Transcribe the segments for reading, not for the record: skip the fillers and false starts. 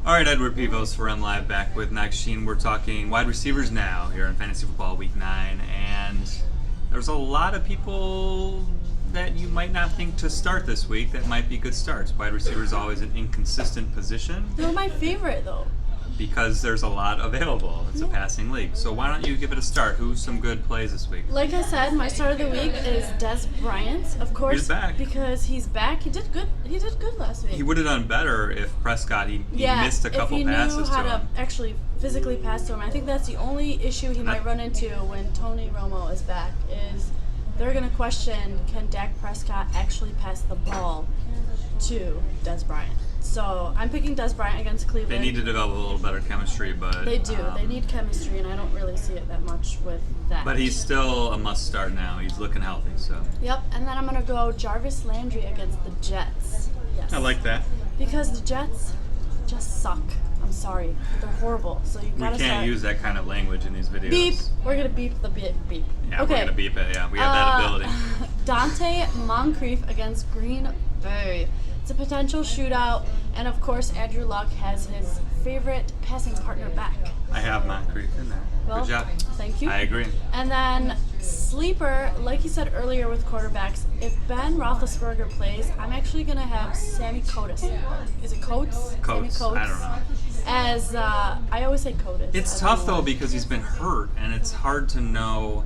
All right, Edward Pevos for MLive back with Nagsheen. We're talking wide receivers now here in Fantasy Football Week 9, and there's a lot of people that you might not think to start this week that might be good starts. Wide receiver is always an inconsistent position. They're my favorite, though. Because there's a lot available. It's a passing league. So why don't you give it a start? Who's some good plays this week? Like I said, my start of the week is Des Bryant, of course. He's back. Because he's back. He did good. He did good last week. He would have done better if Prescott, he missed a couple passes to him. if he knew how to actually physically pass to him. I think that's the only issue he might run into when Tony Romo is back, is they're going to question, can Dak Prescott actually pass the ball to Des Bryant? So I'm picking Des Bryant against Cleveland. They need to develop a little better chemistry, but they do. They need chemistry, and I don't really see it that much with that. But he's still a must start now. He's looking healthy, so. Yep, and then I'm gonna go Jarvis Landry against the Jets. Yes. I like that. Because the Jets just suck. I'm sorry, they're horrible. So you gotta. We can't use that kind of language in these videos. Beep. We're gonna beep the beep. Yeah, okay. We're gonna beep it. Yeah, we have that ability. Dante Moncrief against Green Bay. It's a potential shootout, and of course, Andrew Luck has his favorite passing partner back. I have Moncrief in there. Well, good job. Thank you. I agree. And then sleeper, like you said earlier with quarterbacks, if Ben Roethlisberger plays, I'm actually gonna have Sammy Coates. Is it Coates? Coates. Sammy Coates. I don't know. As I always say Coates. It's tough though because he's been hurt, and it's hard to know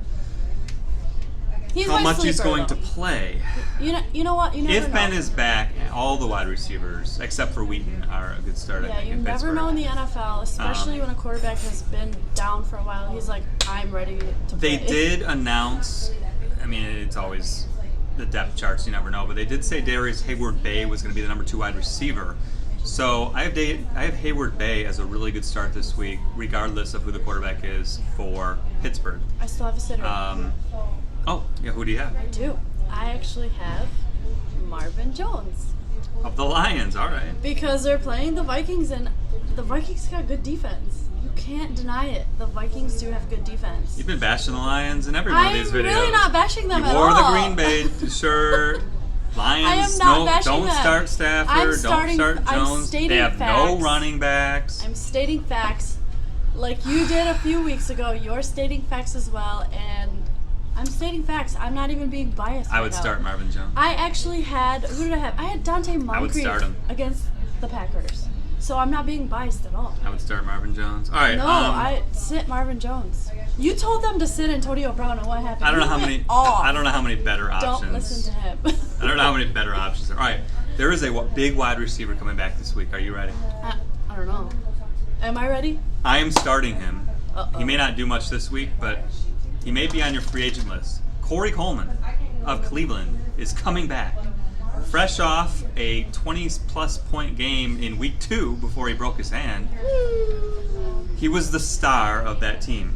how much he's going to play. You know what? You never if know. Ben is back, all the wide receivers except for Wheaton are a good start. Yeah, I think, you in never Pittsburgh. know in the NFL, especially when a quarterback has been down for a while. He's like, I'm ready to play. They did announce. I mean, it's always the depth charts. You never know, but they did say Darius Hayward-Bay was going to be the number 2 wide receiver. So I have Hayward-Bay as a really good start this week, regardless of who the quarterback is for Pittsburgh. I still have a sitter. Oh, yeah, who do you have? I do. I actually have Marvin Jones. Of the Lions, all right. Because they're playing the Vikings, and the Vikings got good defense. You can't deny it. The Vikings do have good defense. You've been bashing the Lions in every one of these videos. I'm really not bashing them at all. You wore the Green Bay shirt. Lions, I am not bashing don't them. start Stafford, don't start Jones. They have no running backs. I'm stating facts. Like you did a few weeks ago, you're stating facts as well, and I'm stating facts. I'm not even being biased. I would start Marvin Jones. I actually had, who did I have? I had Dante Moncrief against the Packers. So I'm not being biased at all. I would start Marvin Jones. All right. No, I sit Marvin Jones. You told them to sit Antonio Brown, and what happened? I don't know how many. I don't know how many better options. Don't listen to him. I don't know how many better options there are. All right. There is a big wide receiver coming back this week. Are you ready? I don't know. Am I ready? I am starting him. Uh-oh. He may not do much this week, but he may be on your free agent list. Corey Coleman of Cleveland is coming back. Fresh off a 20-plus point game in week 2 before he broke his hand. He was the star of that team.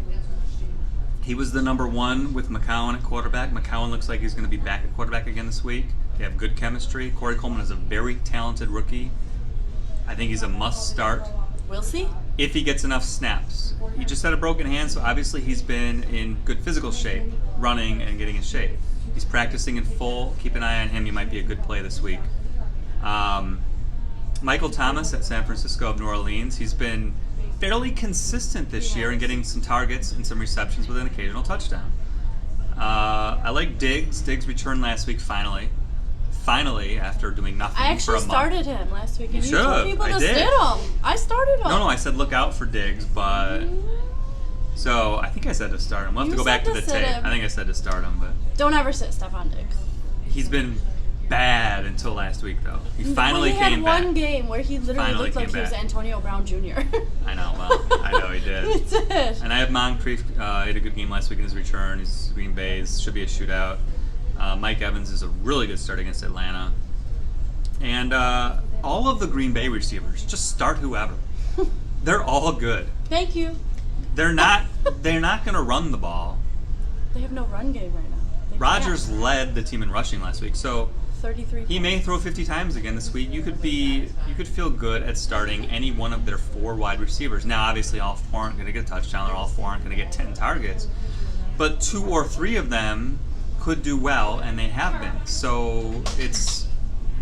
He was the number 1 with McCown at quarterback. McCown looks like he's going to be back at quarterback again this week. They have good chemistry. Corey Coleman is a very talented rookie. I think he's a must start. We'll see. If he gets enough snaps. He just had a broken hand, so obviously he's been in good physical shape, running and getting in shape. He's practicing in full. Keep an eye on him. He might be a good play this week. Michael Thomas at San Francisco of New Orleans. He's been fairly consistent this year in getting some targets and some receptions with an occasional touchdown. I like Diggs. Diggs returned last week finally. Finally, after doing nothing for a month. I actually started him last week, and you told people to sit him. I started him. No, I said look out for Diggs, but so I think I said to start him. We'll have to go back to the tape. I think I said to start him, but don't ever sit Stephon Diggs. He's been bad until last week, though. He finally came back. He had one game where he literally looked like he was Antonio Brown Jr. I know, well, I know he did. He did. And I have Moncrief. He had a good game last week in his return. He's Green Bay's. Should be a shootout. Mike Evans is a really good start against Atlanta. And all of the Green Bay receivers, just start whoever. They're all good. Thank you. They're not going to run the ball. They have no run game right now. Rodgers led the team in rushing last week, so 33 he may throw 50 times again this week. You could feel good at starting any one of their 4 wide receivers. Now, obviously, all 4 aren't going to get a touchdown, or all 4 aren't going to get 10 targets, but 2 or 3 of them could do well, and they have been. So it's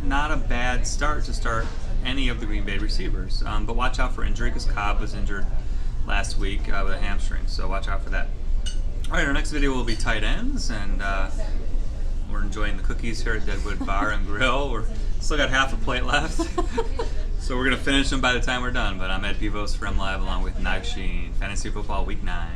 not a bad start to start any of the Green Bay receivers. But watch out for injury because Cobb was injured last week with a hamstring, so watch out for that. All right, our next video will be tight ends, and we're enjoying the cookies here at Deadwood Bar and Grill. We're still got half a plate left, so we're going to finish them by the time we're done. But I'm Ed Pevos for MLive along with Nagsheen, Fantasy Football Week 9.